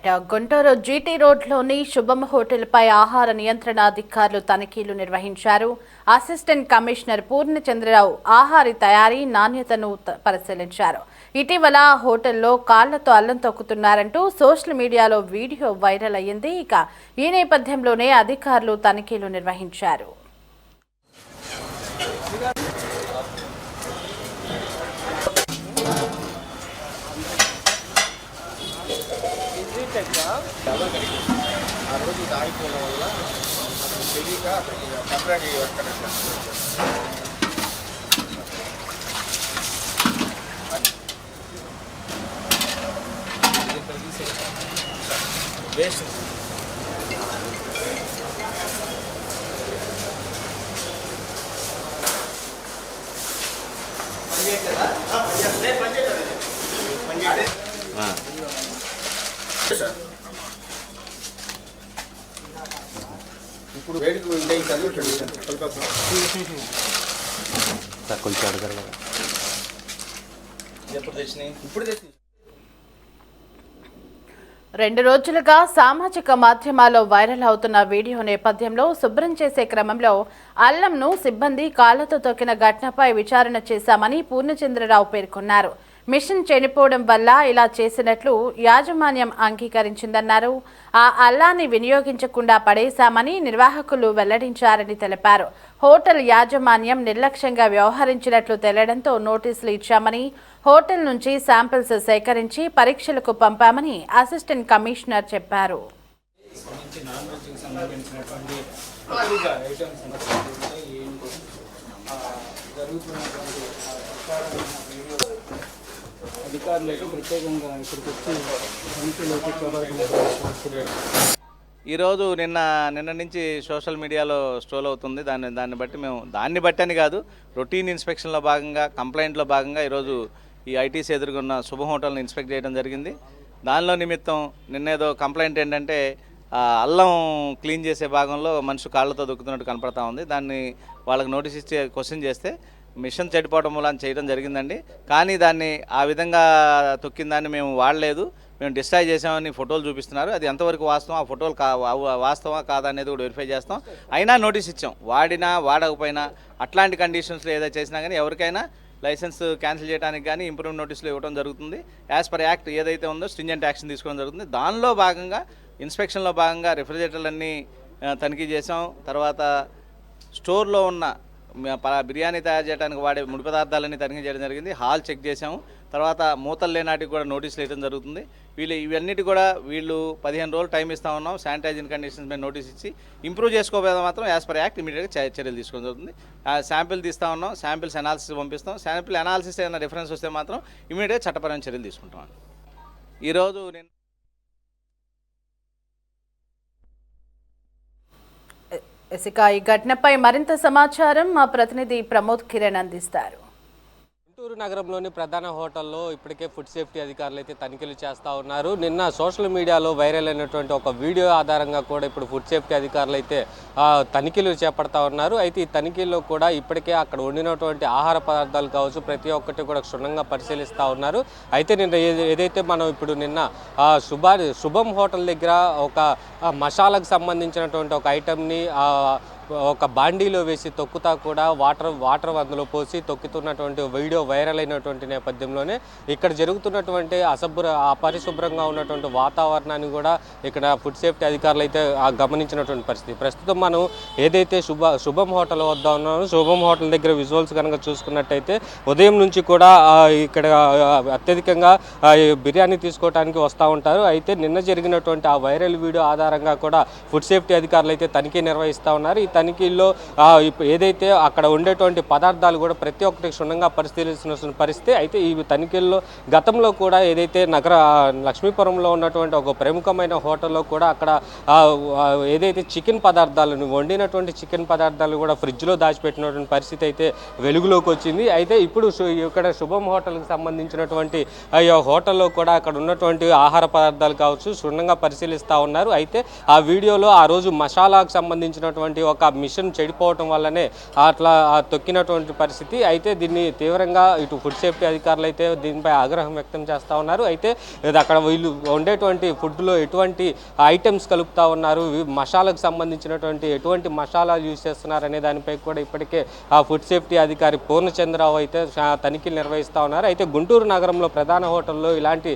Right Guntur GT రోడ్లోని శుభం హోటల్పై ఆహార నియంత్రణ అధికారులు తనిఖీలు నిర్వహించారు. అసిస్టెంట్ కమిషనర్ పూర్ణచంద్రరావు ఆహార తయారీ నాణ్యతను పరిశీలించారు. ఇటీవల హోటల్లో కాళ్లతో అల్లం తొక్కుతున్నారంటూ సోషల్ మీడియాలో వీడియో వైరల్ అయ్యింది. ఇక ఈ నేపథ్యంలోనే అధికారులు తనిఖీలు నిర్వహించారు. ఆ రోజు దాగిపోవడం వల్ల తెలియక కంప్లైంట్ వేస్ట్ సార్. ఇప్పుడు వేడికి ఉంటాయి కొంచెం అడగరు కదా. ఎప్పుడు తెచ్చినాయి? ఇప్పుడు తెచ్చినాయి. 2 రోజులుగా సామాజిక మాధ్యమాల్లో వైరల్ అవుతున్న వీడియో నేపథ్యంలో శుభ్రం చేసే క్రమంలో అల్లంను సిబ్బంది కాళ్లతో తొక్కిన ఘటనపై విచారణ చేశామని పూర్ణచంద్రరావు పేర్కొన్నారు. మిషన్ చనిపోవడం వల్ల ఇలా చేసినట్లు యాజమాన్యం అంగీకరించిందన్నారు. ఆ అల్లాన్ని వినియోగించకుండా పడేశామని నిర్వాహకులు వెల్లడించారని తెలిపారు. హోటల్ యాజమాన్యం నిర్లక్ష్యంగా వ్యవహరించినట్లు తేలడంతో నోటీసులు ఇచ్చామని, హోటల్ నుంచి శాంపిల్స్ సేకరించి పరీక్షలకు పంపామని అసిస్టెంట్ కమిషనర్ చెప్పారు. ఈరోజు నిన్న నుంచి సోషల్ మీడియాలో స్ట్రోల్ అవుతుంది. దాన్ని బట్టి అని కాదు, రొటీన్ ఇన్స్పెక్షన్లో భాగంగా, కంప్లైంట్లో భాగంగా ఈరోజు ఈ ఐటీసీ ఎదుర్కొన్న శుభం హోటల్ని ఇన్స్పెక్ట్ చేయడం జరిగింది. దానిలో నిమిత్తం నిన్నేదో కంప్లైంట్ ఏంటంటే అల్లం క్లీన్ చేసే భాగంలో మనిషి కాళ్ళతో దొక్కుతున్నట్టు కనపడతా ఉంది. దాన్ని వాళ్ళకి నోటీస్ ఇచ్చి క్వశ్చన్ చేస్తే మిషన్ చెడిపోవడం మూలం చేయడం జరిగిందండి. కానీ దాన్ని ఆ విధంగా తొక్కిందాన్ని మేము వాడలేదు, మేము డిస్ట్రాయ్ చేసామని ఫోటోలు చూపిస్తున్నారు. అది ఎంతవరకు వాస్తవం, ఆ ఫోటోలు వాస్తవా కాదా అనేది కూడా వెరిఫై చేస్తాం. అయినా నోటీస్ ఇచ్చాం. వాడినా వాడకపోయినా అట్లాంటి కండిషన్స్లో ఏదైనా చేసినా కానీ ఎవరికైనా లైసెన్స్ క్యాన్సిల్ చేయడానికి కానీ ఇంప్రూవ్ నోటీసులు ఇవ్వడం జరుగుతుంది. యాజ్ పర్ యాక్ట్ ఏదైతే ఉందో స్ట్రింజెంట్ యాక్షన్ తీసుకోవడం జరుగుతుంది. దానిలో భాగంగా ఇన్స్పెక్షన్లో భాగంగా రిఫ్రిజిరేటర్లన్నీ తనిఖీ చేసాం. తర్వాత స్టోర్లో ఉన్న బిర్యానీ తయారు చేయడానికి వాడే ముడి పదార్థాలన్నీ తనిఖీ చేయడం జరిగింది. హాల్ చెక్ చేసాము. తర్వాత మూతలు లేనాటికి కూడా నోటీసులు ఇవ్వడం జరుగుతుంది. ఇవన్నిటి కూడా వీళ్ళు 15 రోజులు టైం ఇస్తూ ఉన్నాం. శానిటైజింగ్ కండిషన్స్ మీద నోటీస్ ఇచ్చి ఇంప్రూవ్ చేసుకోకపోతే మాత్రం యాజ్ పర్ యాక్ట్ ఇమీడియట్గా చర్యలు తీసుకోవడం జరుగుతుంది. శాంపిల్ తీస్తూ ఉన్నాం, శాంపిల్స్ అనాలిసిస్ పంపిస్తాం. శాంపిల్ అనాలిసిస్ ఏదైనా డిఫరెన్స్ వస్తే మాత్రం ఇమీడియట్గా చట్టపరమైన చర్యలు తీసుకుంటాం. ఈరోజు ఇక ఈ ఘటనపై మరింత సమాచారం మా ప్రతినిధి ప్రమోద్ కిరణ్ అందిస్తారు. గుంటూరు నగరంలోని ప్రధాన హోటల్లో ఇప్పటికే ఫుడ్ సేఫ్టీ అధికారులు అయితే తనిఖీలు చేస్తూ ఉన్నారు. నిన్న సోషల్ మీడియాలో వైరల్ అయినటువంటి ఒక వీడియో ఆధారంగా కూడా ఇప్పుడు ఫుడ్ సేఫ్టీ అధికారులు అయితే తనిఖీలు చేపడతా ఉన్నారు. అయితే ఈ తనిఖీల్లో కూడా ఇప్పటికే అక్కడ వండినటువంటి ఆహార పదార్థాలు కావచ్చు ప్రతి ఒక్కటి కూడా క్షుణ్ణంగా పరిశీలిస్తూ ఉన్నారు. అయితే నిన్న ఏదైతే మనం ఇప్పుడు నిన్న శుభం హోటల్ దగ్గర ఒక మసాలాకు సంబంధించినటువంటి ఒక ఐటమ్ని ఒక బాండీలో వేసి తొక్కుతా కూడా వాటర్ అందులో పోసి తొక్కుతున్నటువంటి వీడియో వైరల్ అయినటువంటి నేపథ్యంలోనే ఇక్కడ జరుగుతున్నటువంటి అపరిశుభ్రంగా ఉన్నటువంటి వాతావరణాన్ని కూడా ఇక్కడ ఫుడ్ సేఫ్టీ అధికారులు అయితే గమనించినటువంటి పరిస్థితి. ప్రస్తుతం మనం ఏదైతే శుభం హోటల్ వద్ద ఉన్నామో శుభం హోటల్ దగ్గర విజువల్స్ కనుక చూసుకున్నట్టయితే ఉదయం నుంచి కూడా ఇక్కడ అత్యధికంగా బిర్యానీ తీసుకోవడానికి వస్తూ ఉంటారు. అయితే నిన్న జరిగినటువంటి ఆ వైరల్ వీడియో ఆధారంగా కూడా ఫుడ్ సేఫ్టీ అధికారులు అయితే తనిఖీ నిర్వహిస్తూ ఉన్నారు. ఈ తనిఖీల్లో ఏదైతే అక్కడ ఉండేటువంటి పదార్థాలు కూడా ప్రతి ఒక్కటి క్షుణ్ణంగా పరిశీలిస్తున్న పరిస్థితి. అయితే ఈ తనిఖీల్లో గతంలో కూడా ఏదైతే లక్ష్మీపురంలో ఉన్నటువంటి ఒక ప్రముఖమైన హోటల్లో కూడా అక్కడ ఏదైతే చికెన్ పదార్థాలను వండినటువంటి చికెన్ పదార్థాలు కూడా ఫ్రిడ్జ్లో దాచిపెట్టినటువంటి పరిస్థితి అయితే వెలుగులోకి వచ్చింది. అయితే ఇప్పుడు ఇక్కడ శుభం హోటల్కి సంబంధించినటువంటి హోటల్లో కూడా అక్కడ ఉన్నటువంటి ఆహార పదార్థాలు కావచ్చు క్షుణ్ణంగా పరిశీలిస్తూ ఉన్నారు. అయితే ఆ వీడియోలో ఆ రోజు మసాలాకు సంబంధించినటువంటి ఒక మిషన్ చెడిపోవటం వల్లనే అట్లా తొక్కినటువంటి పరిస్థితి. అయితే దీన్ని తీవ్రంగా ఇటు ఫుడ్ సేఫ్టీ అధికారులు అయితే దీనిపై ఆగ్రహం వ్యక్తం చేస్తూ ఉన్నారు. అయితే అక్కడ వీళ్ళు వండేటువంటి ఫుడ్లో ఎటువంటి ఐటమ్స్ కలుపుతూ ఉన్నారు, మసాలాకు సంబంధించినటువంటి ఎటువంటి మసాలాలు యూజ్ చేస్తున్నారు అనే దానిపై కూడా ఇప్పటికే ఆ ఫుడ్ సేఫ్టీ అధికారి పూర్ణచంద్రరావు అయితే తనిఖీలు నిర్వహిస్తూ ఉన్నారు. అయితే గుంటూరు నగరంలో ప్రధాన హోటల్లో ఇలాంటి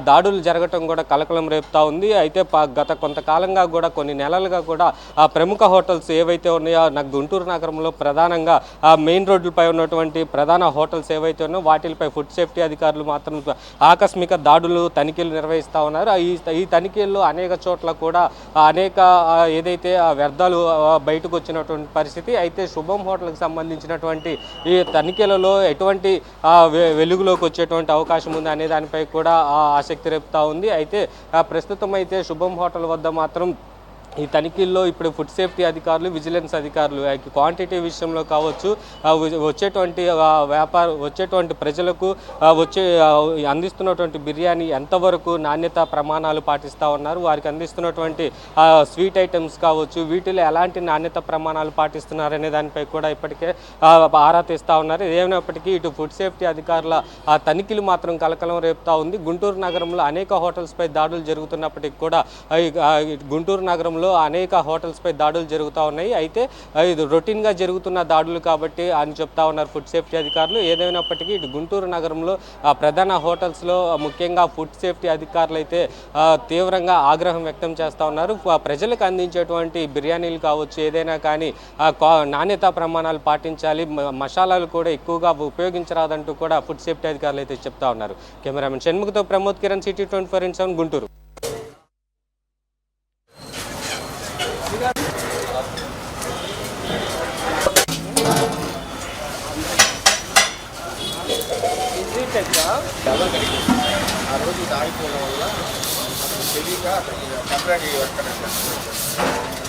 దాడులు జరగటం కూడా కలకలం రేపుతా ఉంది. అయితే గత కొంతకాలంగా కూడా కొన్ని నెలలుగా కూడా ఆ ప్రముఖ హోటల్స్ ఏవైతే ఉన్నాయో నాకు గుంటూరు నగరంలో ప్రధానంగా ఆ మెయిన్ రోడ్లపై ఉన్నటువంటి ప్రధాన హోటల్స్ ఏవైతే ఉన్నాయో వాటిపై ఫుడ్ సేఫ్టీ అధికారులు మాత్రం ఆకస్మిక దాడులు తనిఖీలు నిర్వహిస్తూ ఉన్నారు. ఈ తనిఖీల్లో అనేక చోట్ల కూడా అనేక ఏదైతే వ్యర్థాలు బయటకు వచ్చినటువంటి పరిస్థితి. అయితే శుభం హోటల్కి సంబంధించినటువంటి ఈ తనిఖీలలో ఎటువంటి వెలుగులోకి వచ్చేటువంటి అవకాశం ఉంది అనే దానిపై కూడా ఆసక్తి రేపుతా ఉంది. అయితే ప్రస్తుతం అయితే శుభం హోటల్ వద్ద మాత్రం ఈ తనిఖీల్లో ఇప్పుడు ఫుడ్ సేఫ్టీ అధికారులు, విజిలెన్స్ అధికారులు క్వాంటిటీ విషయంలో కావచ్చు, వచ్చేటువంటి ప్రజలకు అందిస్తున్నటువంటి బిర్యానీ ఎంతవరకు నాణ్యత ప్రమాణాలు పాటిస్తూ ఉన్నారు, వారికి అందిస్తున్నటువంటి స్వీట్ ఐటమ్స్ కావచ్చు, వీటిలో ఎలాంటి నాణ్యత ప్రమాణాలు పాటిస్తున్నారనే దానిపై కూడా ఇప్పటికే ఆరా తీస్తూ ఉన్నారు. ఏమైనప్పటికీ ఇటు ఫుడ్ సేఫ్టీ అధికారుల తనిఖీలు మాత్రం కలకలం రేపుతా ఉంది. గుంటూరు నగరంలో అనేక హోటల్స్పై దాడులు జరుగుతున్నప్పటికీ కూడా గుంటూరు నగరంలో అనేక హోటల్స్పై దాడులు జరుగుతూ ఉన్నాయి. అయితే ఇది రొటీన్గా జరుగుతున్న దాడులు కాబట్టి అని చెప్తా ఉన్నారు ఫుడ్ సేఫ్టీ అధికారులు. ఏదైనప్పటికీ ఇటు గుంటూరు నగరంలో ప్రధాన హోటల్స్లో ముఖ్యంగా ఫుడ్ సేఫ్టీ అధికారులు అయితే తీవ్రంగా ఆగ్రహం వ్యక్తం చేస్తూ ఉన్నారు. ప్రజలకు అందించేటువంటి బిర్యానీలు కావచ్చు, ఏదైనా కానీ నాణ్యతా ప్రమాణాలు పాటించాలి, మసాలాలు కూడా ఎక్కువగా ఉపయోగించరాదంటూ కూడా ఫుడ్ సేఫ్టీ అధికారులు అయితే చెప్తా ఉన్నారు. కెమెరామెన్ షణ్ముఖతో ప్రమోద్ కిరణ్, సిటీ 24/7 గుంటూరు. డబల్ కడిగేసి ఆ రోజు దాడిపోవడం వల్ల తెలియక అక్కడికి టెంపరీ వర్క్